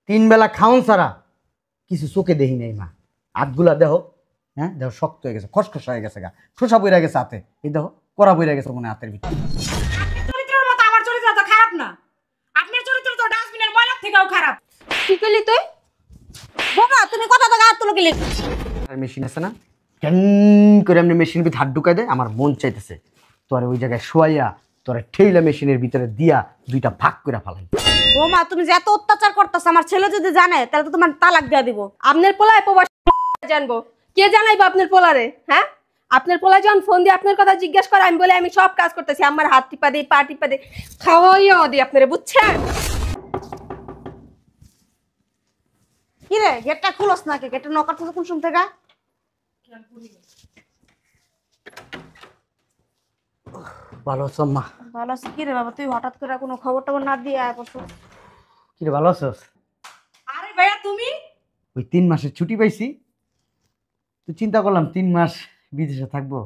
তিন বেলা খাওন ছাড়া কিছু চোখে দেখি নাই মা। হাতগুলা দেহ, হ্যাঁ দেহ শক্ত হয়ে গেছে, খসখস হয়ে গেছে, গা ঠোসা পইরা গেছে হাতে, এই দেহ কড়া পইরা গেছে মনে হাতের ভিতরে। চরিত্রের মতো আমার চরিত্র তো খারাপ না, আপনার চরিত্র তো ডাস্টবিনের ময়লার থেকেও খারাপ। কি কইলি তুই? বাবা তুমি কথা তো গাত তুলো গেলি। আর মেশিন আছে না, কেন করে এমনি মেশিনের ভিতরে হাত ঢুকাই দেয়, আমার মন চাইতেছে তোরে ওই জায়গায় শোয়াইয়া তোরে ঠেইলা মেশিনের ভিতরে দিয়া দুইটা ভাগ করে ফালাই। বৌমা তুমি যে এত অত্যাচার করতেছো, আমার ছেলে যদি জানে তাহলে তো তোমার তালাক দিয়ে দিব। আপনার পোলায় প্রবাস জানবো, কে জানাইবো আপনার পোলারে? হ্যাঁ, আপনার পোলা যখন ফোন দিয়ে আপনার কথা জিজ্ঞাসা করে, আমি বলে আমি সব কাজ করতেছি, আমার হাত টিপা দিই, পা টিপা দিই, খাওয়াইও দিই আপনারে, বুঝছেন? কি রে গেটটা খুলস না কে? গেটটা নক করতেছ কোন শুন থেকে? ভালো আছো আম্মা? ভালো আছি। কি রে বাবা তুই হঠাৎ করে কোনো খবর টবর না দিয়ে আয় পড়ছো? কি রে ভালো আছোস? আরে ভাইয়া তুমি ওই 3 মাসের ছুটি পাইছি, তো চিন্তা করলাম 3 মাস বিদেশে থাকবো,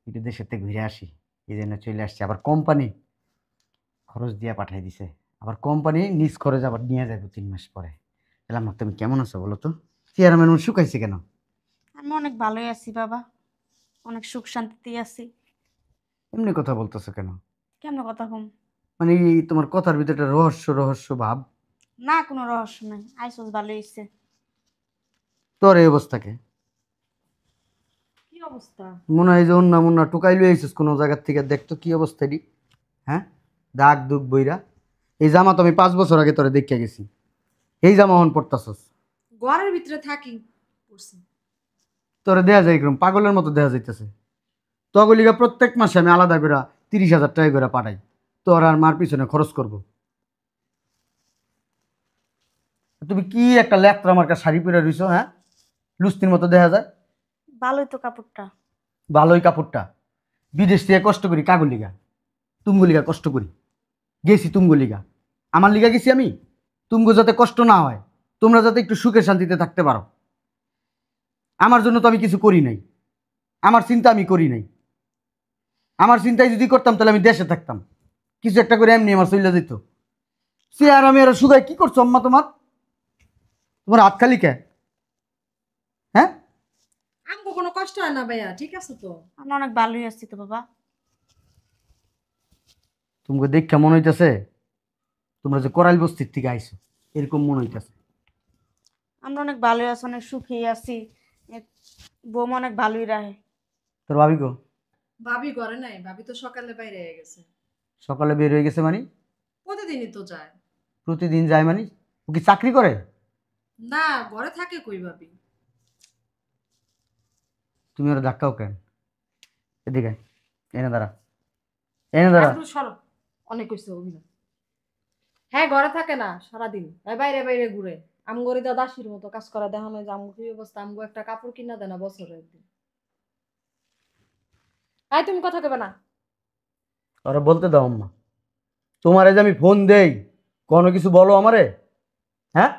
একটু দেশের থেকে ঘুরে আসি, এই জন্য চলে আসছি। আবার কোম্পানি খরচ দিয়ে পাঠাই দিছে, আবার কোম্পানি নিজ খরচ আবার নিয়ে যাবো 3 মাস পরে। এলাম তুমি কেমন আছো বলো তো? চেয়ারম্যান শুকাইছে কেন? আমি অনেক ভালোই আছি বাবা, অনেক সুখ শান্তিতেই আছি। এমনি কথা বলতেছো কেন? কেমন কথা কম? মানে তোমার কথার ভিতরে একটা রহস্য রহস্য ভাব। না কোনো রহস্য নাই, আইসোস ভালোই হইছে। তোর এই অবস্থাকে কি অবস্থা? মনে হয় যে অন্য মুন্না টুকাই লুই আইছিস কোনো জায়গার থেকে, দেখতো কি অবস্থা এটি। হ্যাঁ, দাগ দুগ বইরা। এই জামা তো আমি 5 বছর আগে তোরে দেখে গেছি, এই জামা হন পড়তাছস। ঘরের ভিতরে থাকি পড়ছি। তোরে দেয়া যায় এরকম পাগলের মতো দেয়া যাইতেছে। তগলিগা প্রত্যেক মাসে আমি আলাদা করে 30,000 টাকা করে পাঠাই, তোর আর মার পিছনে খরচ করব। তুমি কি একটা ল্যাপটপ আমার কাছে শাড়ি পরে রইছো, হ্যাঁ লুস্তির মতো দেখা যায়। ভালোই তো কাপড়টা। ভালোই কাপড়টা, বিদেশ থেকে কষ্ট করি কাগলিগা, তুমগুলিগা কষ্ট করি, গেছি তুমগুলিগা, আমার লিগা গেছি আমি। তুমগো যাতে কষ্ট না হয়, তোমরা যাতে একটু সুখে শান্তিতে থাকতে পারো, আমার জন্য তো আমি কিছু করি নাই। আমার চিন্তা আমি করি নাই। আমার চিন্তায় যদি করতাম তাহলে আমি দেশে থাকতাম, কিছু একটা করে এমনি আমার চলে যেত। সে আর আমি আর সুগায় কি করছো আম্মা? তোমার তোমার হাত খালি কে? হ্যাঁ, আমগো কোনো কষ্ট হয় না ভাইয়া, ঠিক আছে তো? আমরা অনেক ভালোই আছি তো বাবা। তোমাকে দেখে মনে হইতেছে তোমরা যে করাইল বস্তির থেকে আইছো, এরকম মনে হইতেছে। আমরা অনেক ভালোই আছি, অনেক সুখী আছি। বৌমা অনেক ভালোই রাহে। তোর ভাবি গো? ভাবি ঘরে নাই, ভাবি তো সকালে বাইরে হয়ে গেছে। সকালে বের হয়ে গেছে মানে? প্রতিদিনই তো যায়। প্রতিদিন যায় মানে? ও কি চাকরি করে? না, ঘরে থাকে কই ভাবি। তুমি ওরা ধাক্কাও কেন? এদিকে এনে দাঁড়া, এনে দাঁড়া। একটু সরো, অনেক হইছে অভিনয়। হ্যাঁ ঘরে থাকে না সারাদিন, বাইরে বাইরে ঘুরে। আমগরি দা দাসির মতো কাজ করা দেখানো যে আমগো কি অবস্থা, আমগো একটা কাপড় কিনা দেয় না বছরে একদিন। আয় তুমি কথা কবে না। ওরা বলতে দাও আম্মা, তোমারে যে আমি ফোন দেই কোনো কিছু বলো আমারে? হ্যাঁ,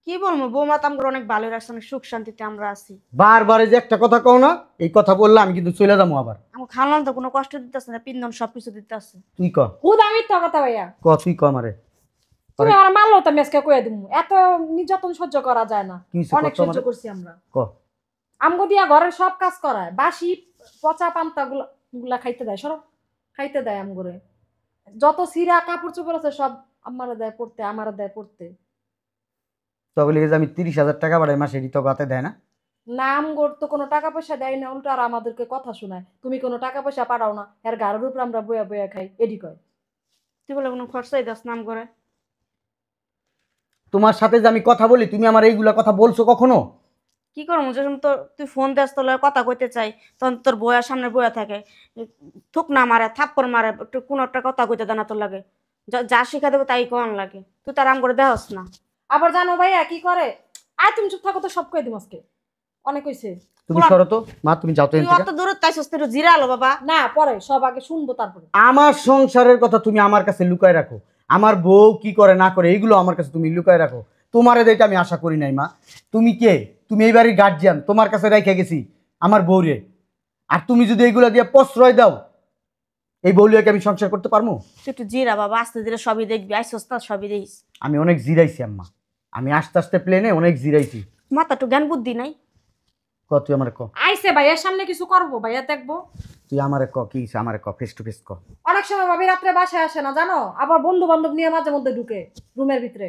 কি বলবো, বৌমা তো আমরা অনেক ভালোই রাখছে, অনেক সুখ শান্তিতে আমরা আছি। বারবারে যে একটা কথা কও না, এই কথা বললে আমি কিন্তু চলে যাবো আবার। আমার খালান তো কোনো কষ্ট দিতেছে না, পিন্দন সবকিছু দিতেছে। তুই ক, খুদ আমি তো কথা ভাইয়া, তুই ক আমারে। তুমি আমার মারলো তো মেসকে কয়ে দিমু, এত নির্যাতন সহ্য করা যায় না। কি হইছে অনেক কত সহ্য আমারে? করছি আমরা। ক। আমগো দিয়া ঘরের সব কাজ করায়, বাসি পচা পান্তা গুলা গুলা খাইতে দেয়, সরব খাইতে দেয় আমগরে। যত সিরা কাপড় চোপড় আছে সব আমারে দেয় পড়তে, আমারে দেয় পড়তে। তবে যে আমি 30,000 টাকা বাড়াই মাসে, এটি তো গাতে দেয় না। না আমগোর তো কোনো টাকা পয়সা দেয় না, উল্টো আর আমাদেরকে কথা শোনায়, তুমি কোনো টাকা পয়সা পাঠাও না, এর গাড়ির উপর আমরা বয়া বয়া খাই, এডি কয়। তুই বলে কোনো খরচাই দাস নাম করে? তোমার সাথে যে আমি কথা বলি, তুমি আমার এইগুলা কথা বলছো কখনো? কি করবো, যখন তো তুই ফোন দেস তোর লগে কথা কইতে চাই, তখন তোর বইয়ার সামনে বইয়া থাকে, থুক না মারে, থাপ্পড় মারে, একটু কোনো একটা কথা কইতে দেয় না তোর লাগে। যা শিখা দেবো তাই কোন লাগে, তুই তার আম করে দেহস না। আবার জানো ভাইয়া কি করে, আয় তুমি চুপ থাকো তো, সব কয়ে দিম আজকে, অনেক হয়েছে। তুমি সরো তো মা, তুমি যাও তো তুই এখান থেকে। অত দূরে তাইছস, তুই জিরা আলো বাবা। না পরে সব আগে শুনবো তারপরে। আমার সংসারের কথা তুমি আমার কাছে লুকায় রাখো, আমার বউ কি করে না করে এইগুলো আমার কাছে তুমি লুকায় রাখো। তোমার এটা আমি আশা করি নাই মা। তুমি কে? তুমি এই বাড়ির গার্জিয়ান, তোমার কাছে রেখে গেছি আমার বউরে, আর তুমি যদি এইগুলা দিয়ে প্রশ্রয় দাও, এই বউলিয়াকে আমি সংসার করতে পারবো? তুই একটু জিরা বাবা, আস্তে ধীরে সবই দেখবি, আইসস তা সবই দেখিস। আমি অনেক জিরাইছি আম্মা, আমি আস্তে আস্তে প্লেনে অনেক জিরাইছি। মাথা একটু জ্ঞান বুদ্ধি নাই। তুই আমারে ক, আইসে ভাইয়ের সামনে কিছু করবো, ভাইয়া দেখবো। তুই আমারে ক, কি হইছে আমারে ক, ফেস টু ফেস ক। অনেক সময় ভাবি রাত্রে বাসায় আসে না জানো, আবার বন্ধু বান্ধব নিয়ে মাঝে মধ্যে ঢুকে রুমের ভিতরে।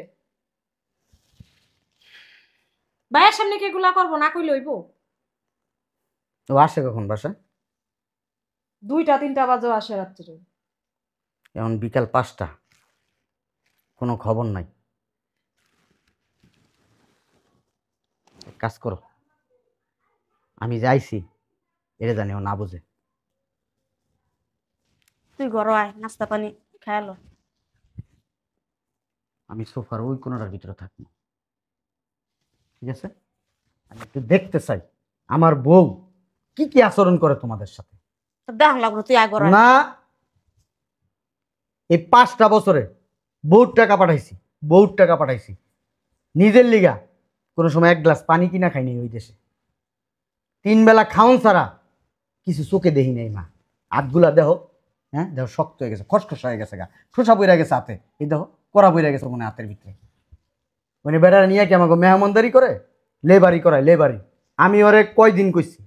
ভাইয়ের সামনে কি এগুলা করবো না কইলে হইব? ও আসে কখন বাসায়? 2টা-3টা বাজে আসে রাত্রে। এখন বিকাল 5টা, কোনো খবর নাই। এক কাজ করো, আমি যাইছি এটা জানি ও না বুঝে। তুই ঘর আয়, নাস্তা পানি খেয়ালো। আমি সোফার ওই কোণাটার ভিতরে থাকবো, ঠিক আছে? আমি একটু দেখতে চাই আমার বউ কি কি আচরণ করে তোমাদের সাথে। দেখ লাগলো, তুই আয় ঘর আয়। না, এই 5টা বছরে বহুত টাকা পাঠাইছি, বহুত টাকা পাঠাইছি নিজের লিগা। কোনো সময় এক গ্লাস পানি কিনা খাইনি ওই দেশে। 3 বেলা খাওন ছাড়া কিছু চোখে দেখি নাই মা। হাতগুলা দেহ, হ্যাঁ দেহ শক্ত হয়ে গেছে, খসখস হয়ে গেছে, গা ঠোসা বইরা গেছে হাতে, এই দেহ কড়া বইরা গেছে মনে হাতের ভিতরে। মানে বেটারা নিয়ে কি আমাকে মেহমানদারি করে, লেবারি করায় লেবারি। আমি ওরে কয়দিন কইছি,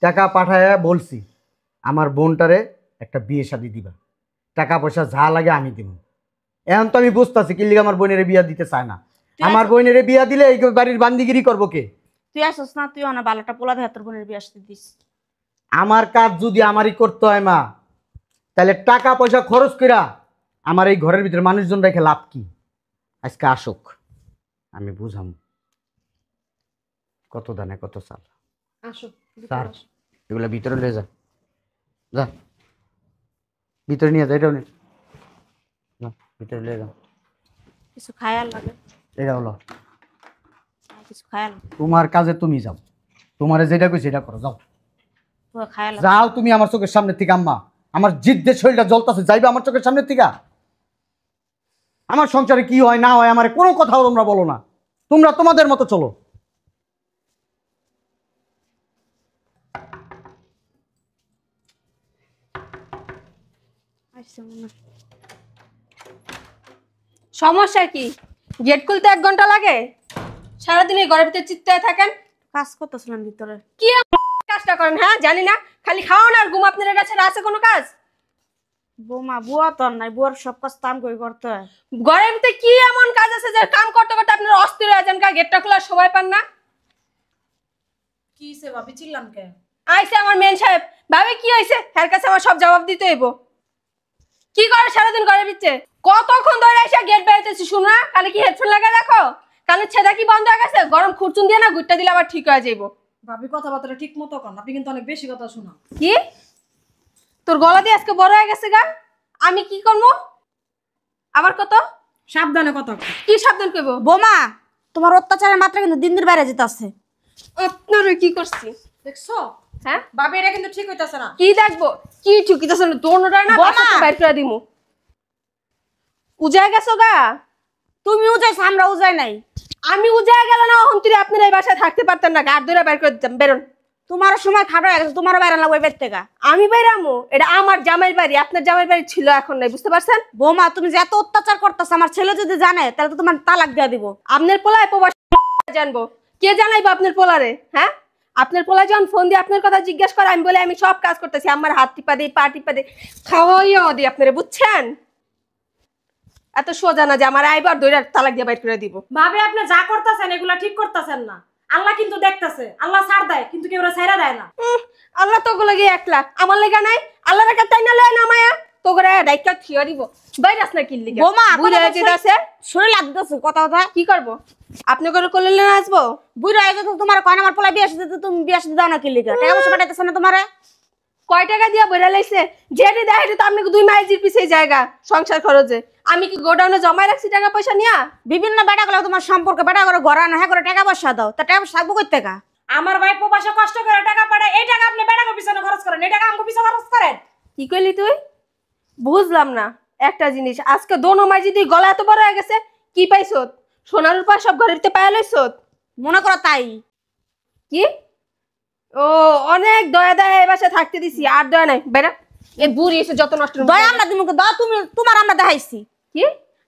টাকা পাঠায়া বলছি আমার বোনটারে একটা বিয়ে শাদি দিবা, টাকা পয়সা যা লাগে আমি দিব। এখন তো আমি বুঝতেছি কি লিগে আমার বোনের বিয়া দিতে চায় না। আমার বোনের বিয়া দিলে এই বাড়ির বান্দিগিরি করবো কে? তুই আসছ না, তুই অনেক ভালোটা পোলা দেয় তোর বোনের বিয়ে আসতে দিস। আমার কাজ যদি আমারই করতে হয় মা, তাহলে টাকা পয়সা খরচ কইরা আমার এই ঘরের ভিতরে মানুষজন রেখে লাভ কি? আজকে আসুক, আমি বুঝাম কত দানে কত চাল। আসো স্যার এগুলো ভিতরে নিয়ে যা, যা ভিতরে নিয়ে যা, এটাও নিয়ে যা, ভিতরে নিয়ে যা। কিছু খায়াল লাগে, এটা হলো কিছু খায়াল, তোমার কাজে, তুমি যাও, তোমারে যেটা কই সেটা করো, যাও তুই খায়াল। যাও তুমি আমার চোখের সামনে থেকে। আম্মা আমার জিদ্দের শরীরটা জ্বলতাছে, যাইবে আমার চোখের সামনে থেকে? আমার সংসারে কি হয় না হয় আমার কোনো কথাও তোমরা বলো না, তোমরা তোমাদের মতো চলো। সমস্যা কি? গেট খুলতে 1 ঘন্টা লাগে? সারাদিন এই ঘরের ভিতরে চিৎকার থাকেন। কাজ করতেছিলাম ভিতরে। কি কাজটা করেন? হ্যাঁ জানি না, খালি খাওয়ান আর ঘুম। আপনার কাছে আছে কোনো কাজ? বৌমা, বুয়া তো আর নাই, বুয়ার সব কাজ তাম করে করতে হয়। ঘরের ভিতরে কি এমন কাজ আছে যে কাম করতে করতে আপনার অস্থির হয়ে যান? গেটটা খোলার সময় পান না? কি সে ভাবি চিল্লাম কে? আইসে আমার মেন সাহেব। ভাবে কি হয়েছে? এর কাছে আমার সব জবাব দিতে হইব। কি করে সারাদিন ঘরের ভিতরে? কতক্ষণ ধরে এসে গেট বেরোতেছি, শুনা কানে কি হেডফোন লাগায় রাখো? কানে ছেদা কি বন্ধ হয়ে গেছে? গরম খুরচুন দিয়ে না গুটটা দিলে আবার ঠিক হয়ে যাইব। ভাবি কথাবার্তা ঠিক মতো কন, আপনি কিন্তু অনেক বেশি কথা শোনা। কি তোর গলা দিয়ে আজকে বড় হয়ে গেছে গা? আমি কি করবো আবার? কত সাবধানে কথা কন। কি সাবধান করব? বৌমা, তোমার অত্যাচারের মাত্রা কিন্তু দিন দিন বাইরে যেতেছে। আপনারে কি করছি দেখছো হ্যাঁ? ভাবি এটা কিন্তু ঠিক হইতাছে না। কি দেখবো? কি চুকিতেছ না? দোনোটা না বোমা! বাসা থেকে বাইর করে দিমু। উজায় গেছো গা? তুমি উজাইছো, আমরা উজাই নাই। আমি উজায় গেল না, অন্তরে আপনার এই বাসায় থাকতে পারতেন না। গাড় ধরে বাইর করে দিতাম। বেরোন। তোমার সময় খাটো হয়ে গেছে, তোমারও বাইরে লাগবে বের থেকে। আমি বাইরামু? এটা আমার জামাইয়ের বাড়ি, আপনার জামাইয়ের বাড়ি ছিল, এখন নাই, বুঝতে পারছেন? বৌমা, তুমি যে এত অত্যাচার করতেছো, আমার ছেলে যদি জানে তাহলে তো তোমার তালাক দিয়ে দিব। আপনার পোলায় প্রবাস জানবো? কে জানাইবো আপনার পোলারে? হ্যাঁ, আপনার পোলা যখন ফোন দিয়ে আপনার কথা জিজ্ঞাসা করে, আমি বলে আমি সব কাজ করতেছি, আমার হাত টিপা দিই, পা টিপা দিই, খাওয়াইও দিই আপনারে, বুঝছেন? এত সোজা না যে আমার আইবার দইরা তালাক দিয়ে বাইর করে দিব। ভাবি আপনি যা করতেছেন এগুলা ঠিক করতেছেন না। আল্লাহ কিন্তু দেখতাছে, আল্লাহ ছাড় দেয় কিন্তু কেউ ছাইরা দেয় না। আল্লাহ তো গুলো গিয়ে 1 লাখ, আমার লেগা নাই? আল্লাহ রেখা তাই না লয় না মায়া তো করে ডাইকা থিয়া দিব। বাইরাস না কিল লিগা? বৌমা, বুইরা যেতাছে, শরীর লাগতেছে কথা কথা। কি করব? আপনি করে করলে না আসবো? বুড়া হয়ে যেত তোমার কয় আমার পোলা বিয়ে আসতে, তুমি বিয়ে আসতে দাও না কি লিগা? টাকা পয়সা পাঠাইতেছ না তোমারে? কয় টাকা দিয়া বইরা লাইছে? যেটি দেয় তো আপনি 2 মাইজির পিছে জায়গা সংসার খরচে। আমি কি গোডাউনে জমায় রাখছি টাকা পয়সা নিয়া? বিভিন্ন বেটা গুলো তোমার সম্পর্কে বেটা করে ঘর আনা, হ্যাঁ করে টাকা পয়সা দাও, তা টাকা পয়সা থাকবো কই থেকে? আমার ভাই প্রবাসে কষ্ট করে টাকা পাঠায়, এই টাকা আপনি বেড়াকে পিছনে খরচ করেন, এই টাকা আমাকে পিছনে খরচ করেন। কি কইলি তুই? বুঝলাম না একটা জিনিস। আজকে দোনো মাইজি তুই গলা এত বড় হয়ে গেছে, কি পাইছত? সোনার রূপা সব ঘরের ভিতরে পায়া লইছত? মনে করো তাই। কি? ও, অনেক দয়া দয়া এই বাসায় থাকতে দিছি, আর দয়া নাই। বেড়া, এ বুড়ি এসে যত নষ্ট। দয়া আমরা তুমি দয়া তুমি তোমার আমরা দেখাইছি। কি?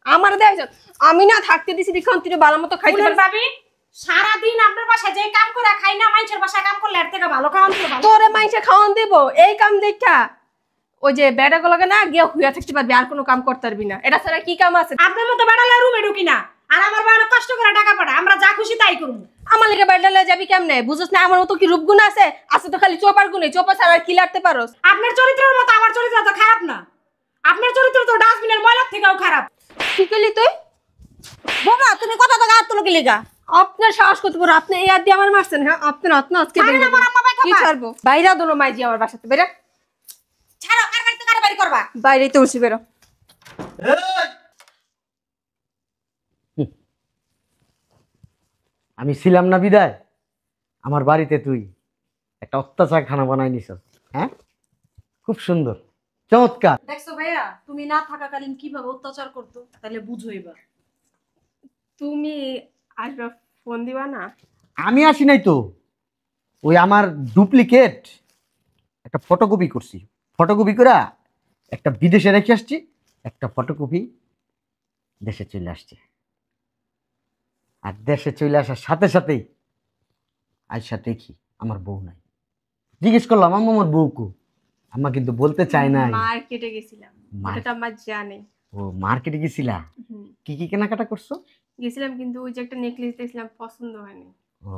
আমার দেখছ আমি না থাকতে দিছি দেখুন তুই ভালো মতো খাইতে শুনেন পারবি। ভাবি, সারাদিন আপনার বাসায় যে কাম করে খাই না, মানুষের বাসায় কাম করলে এর থেকে ভালো খাওয়ান তো ভালো। তোরে মাইসে খাওয়ান দেব এই কাম দেখা ওই যে বেড়াগুলোকে না গিয়ে হুইয়া থাকতে পারবি, আর কোনো কাম করতে পারবি না। এটা ছাড়া কি কাম আছে? আপনার মতো বেড়ালে রুমে ঢুকি না, আর আমার বাবা কষ্ট করে টাকা পাঠায়, আমরা যা খুশি তাই করবো। আমার লিগে বেড়ালে যাবি কেমনে? বুঝছ না আমার মতো কি রূপগুণ আছে? আছে তো খালি চোপার গুণে, চোপা ছাড়া আর কি লাড়তে পারোস? আপনার চরিত্রের মতো আমার চরিত্র তো খারাপ না, আপনার চরিত্র তো ডাস্টবিনের ময়লার থেকেও খারাপ। কি করলি তুই? বোমা তুমি কথা তো গাছ তুলো কি লিগা? আপনার সাহস করতে পারো, আপনি এই হাত দিয়ে আমার মারছেন? হ্যাঁ আপনার হাত না আজকে ছাড়েন আমার আম্মা ভাই কি খাবার। ছাড়বো? বাইরে দোনো মাইজি আমার বাসাতে বেরা, ছাড়ো, কার বাড়িতে কার বাড়ি করবা? বাইরেই তো উঠছি বেরো। আমি ছিলাম না বিদায় আমার বাড়িতে তুই একটা অত্যাচার খানা বানাই নিছ। হ্যাঁ, খুব সুন্দর, চমৎকার। দেখছো ভাইয়া, তুমি না থাকাকালীন কিভাবে অত্যাচার করতো, তাহলে বুঝো এবার। তুমি আসবা ফোন দিবা না? আমি আসি নাই তো, ওই আমার ডুপ্লিকেট একটা ফটোকপি করছি, ফটোকপি করে একটা বিদেশে রেখে আসছি, একটা ফটোকপি দেশে চলে আসছে। আর দেশে চলে আসার সাথে সাথেই আয়সা দেখি আমার বউ নাই। জিজ্ঞেস করলাম আম্মা আমার বউ কো, আম্মা কিন্তু বলতে চায় নাই। মার্কেটে গেছিলাম, মার- এটা তো আমার জানে। ও মার্কেটে গেছিলা, কি কি কেনাকাটা করছো? গেছিলাম কিন্তু ওই যে একটা নেকলেস দেখছিলাম পছন্দ হয়নি। ও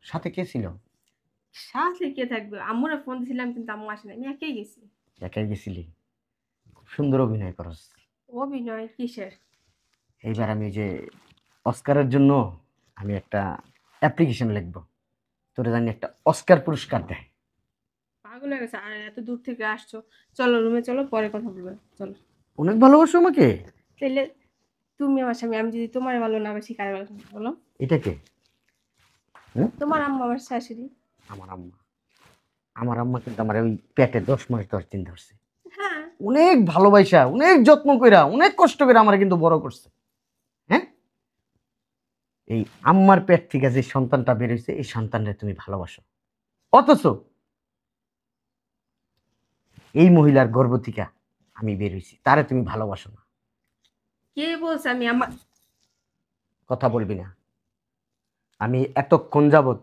সাথে কে ছিল? সাথে কে থাকবে? আম্মুরে ফোন দিছিলাম কিন্তু আম্মু আসে না, আমি একাই গেছি। একাই গেছিলি? খুব সুন্দর অভিনয় করস। অভিনয় কিসের? এইবার আমি ওই যে অস্কারের জন্য আমি একটা অ্যাপ্লিকেশন লিখবো, তোরে জানি একটা অস্কার পুরস্কার দেয়। পাগল হয়ে গেছে, আর এত দূর থেকে আসছো। চলো রুমে চলো, পরে কথা বলবো, চলো। অনেক ভালোবাসো আমাকে? তাহলে তুমি আমার স্বামী, আমি যদি তোমার ভালো না বাসি কার ভালো বলো? এটাকে তোমার আম্মু আমার শাশুড়ি। আমার আম্মা, আমার আম্মা কিন্তু আমার ওই পেটে 10 মাস 10 দিন ধরছে, হ্যাঁ অনেক ভালোবাসা অনেক যত্ন কইরা অনেক কষ্ট করে আমার কিন্তু বড় করছে। হ্যাঁ, এই আম্মার পেট থেকে যে সন্তানটা বেরোইছে এই সন্তানটা তুমি ভালোবাসো, অথচ এই মহিলার গর্ভ থেকে আমি বেরোইছি, তারে তুমি ভালোবাসো না। কে বলছে আমি আমার? কথা বলবি না। আমি এতক্ষণ যাবৎ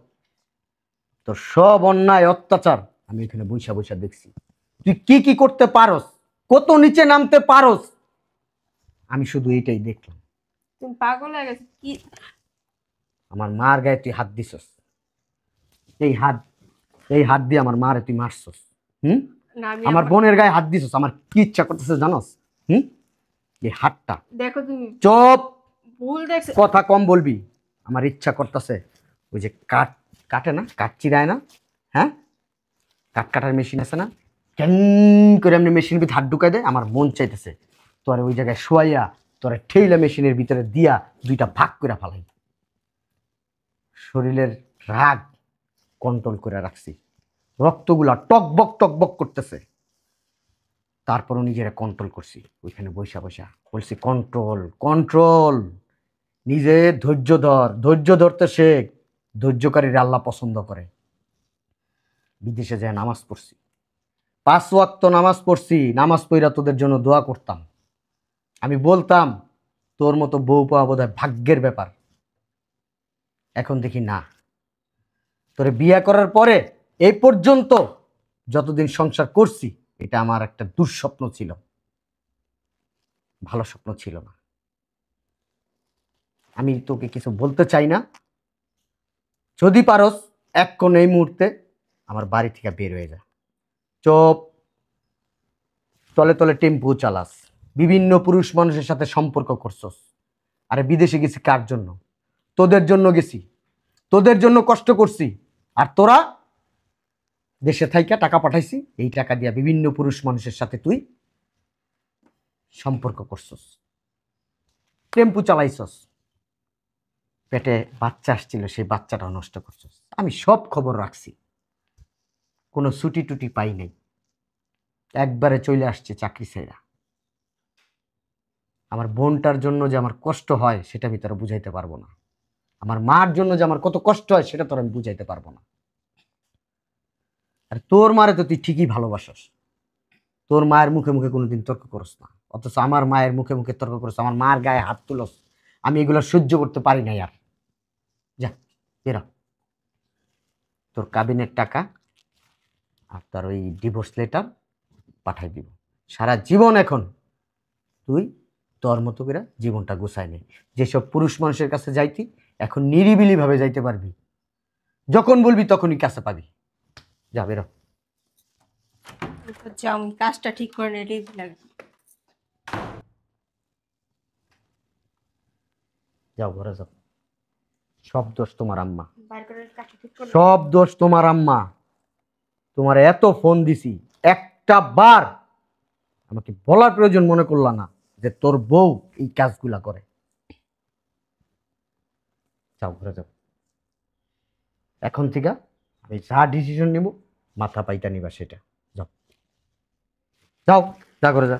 তোর সব অন্যায় অত্যাচার আমি এখানে বৈশা বৈশা দেখছি, তুই কি কি করতে পারস, কত নিচে নামতে পারস, আমি শুধু এইটাই দেখলাম। তুমি পাগল হয়ে গেছে কি? আমার মার গায়ে তুই হাত দিছস, এই হাত, এই হাত দিয়ে আমার মারে তুই মারছস। না আমি আমার বোনের গায়ে হাত দিছস, আমার কি ইচ্ছা করতেছে জানোস? এই হাতটা, দেখো তুমি চুপ, ভুল দেখছো। কথা কম বলবি। আমার ইচ্ছা করতেছে ওই যে কাঠ কাটে না, কাঠ চিরায় না, হ্যাঁ, কাঠ কাটার মেশিন আছে না, ক্যাং করে এমনি মেশিনের ভিতরে হাত ঢুকাই দেয়, আমার মন চাইতেছে তোর ওই জায়গায় শোয়াইয়া তোর ঠেইলা মেশিনের ভিতরে দিয়া দুইটা ভাগ করে ফেলাই। শরীরের রাগ কন্ট্রোল করে রাখছি, রক্তগুলা টকবক করতেছে, তারপরও নিজেরা কন্ট্রোল করছি। ওইখানে বৈশা বৈশা বলছি কন্ট্রোল কন্ট্রোল, নিজে ধৈর্য ধর, ধৈর্য ধরতে শেখ, ধৈর্যকারীর আল্লাহ পছন্দ করে। বিদেশে যায় নামাজ পড়ছি, 5 ওয়াক্ত নামাজ পড়ছি, নামাজ পড়া তোদের জন্য দোয়া করতাম। আমি বলতাম তোর মতো বউ পাওয়া বোধহয় ভাগ্যের ব্যাপার। এখন দেখি না, তোরে বিয়ে করার পরে এই পর্যন্ত যতদিন সংসার করছি এটা আমার একটা দুঃস্বপ্ন ছিল, ভালো স্বপ্ন ছিল না। আমি তোকে কিছু বলতে চাই না, যদি পারস এক্ষণ এই মুহূর্তে আমার বাড়ি থেকে বের হয়ে যা। চুপ, তলে তলে টেম্পু চালাস, বিভিন্ন পুরুষ মানুষের সাথে সম্পর্ক করছস। আরে বিদেশে গেছি কার জন্য? তোদের জন্য গেছি, তোদের জন্য কষ্ট করছি, আর তোরা দেশে থাইকা টাকা পাঠাইছি, এই টাকা দিয়া বিভিন্ন পুরুষ মানুষের সাথে তুই সম্পর্ক করছস, টেম্পু চালাইছস, পেটে বাচ্চা আসছিল সেই বাচ্চাটাও নষ্ট করছস। আমি সব খবর রাখছি, কোনো ছুটি টুটি পাই নাই, একবারে চলে আসছে চাকরি ছেড়া। আমার বোনটার জন্য যে আমার কষ্ট হয় সেটা আমি তোরা বুঝাইতে পারবো না, আমার মার জন্য যে আমার কত কষ্ট হয় সেটা তোর আমি বুঝাইতে পারবো না। আর তোর মারে তো তুই ঠিকই ভালোবাসস, তোর মায়ের মুখে মুখে কোনোদিন তর্ক করস না, অথচ আমার মায়ের মুখে মুখে তর্ক করছ, আমার মার গায়ে হাত তুলস। আমি এগুলো সহ্য করতে পারি না আর। যা বেরো। তোর কাবিনের টাকা আর তার ওই ডিভোর্স লেটার পাঠাই দিব। সারা জীবন এখন তুই তোর মতো করে জীবনটা গুছাই নে। যেসব পুরুষ মানুষের কাছে যাইতি এখন নিরিবিলি ভাবে যাইতে পারবি, যখন বলবি তখনই কাছে পাবি। যা বেরো। যাও, আমি কাজটা ঠিক করে নিয়ে লাগে। যাও ঘরে যাও। সব দোষ তোমার আম্মা, বাইর করে কাজটা ঠিক করে সব দোষ তোমার আম্মা। তোমার এত ফোন দিছি, একটা বার আমাকে বলার প্রয়োজন মনে করলা না যে তোর বউ এই কাজগুলা করে। যাও ঘরে যাও। এখন থেকে আমি যা ডিসিশন নেব মাথা পাইতা নিবা সেটা। যাও যাও, যা করে যা।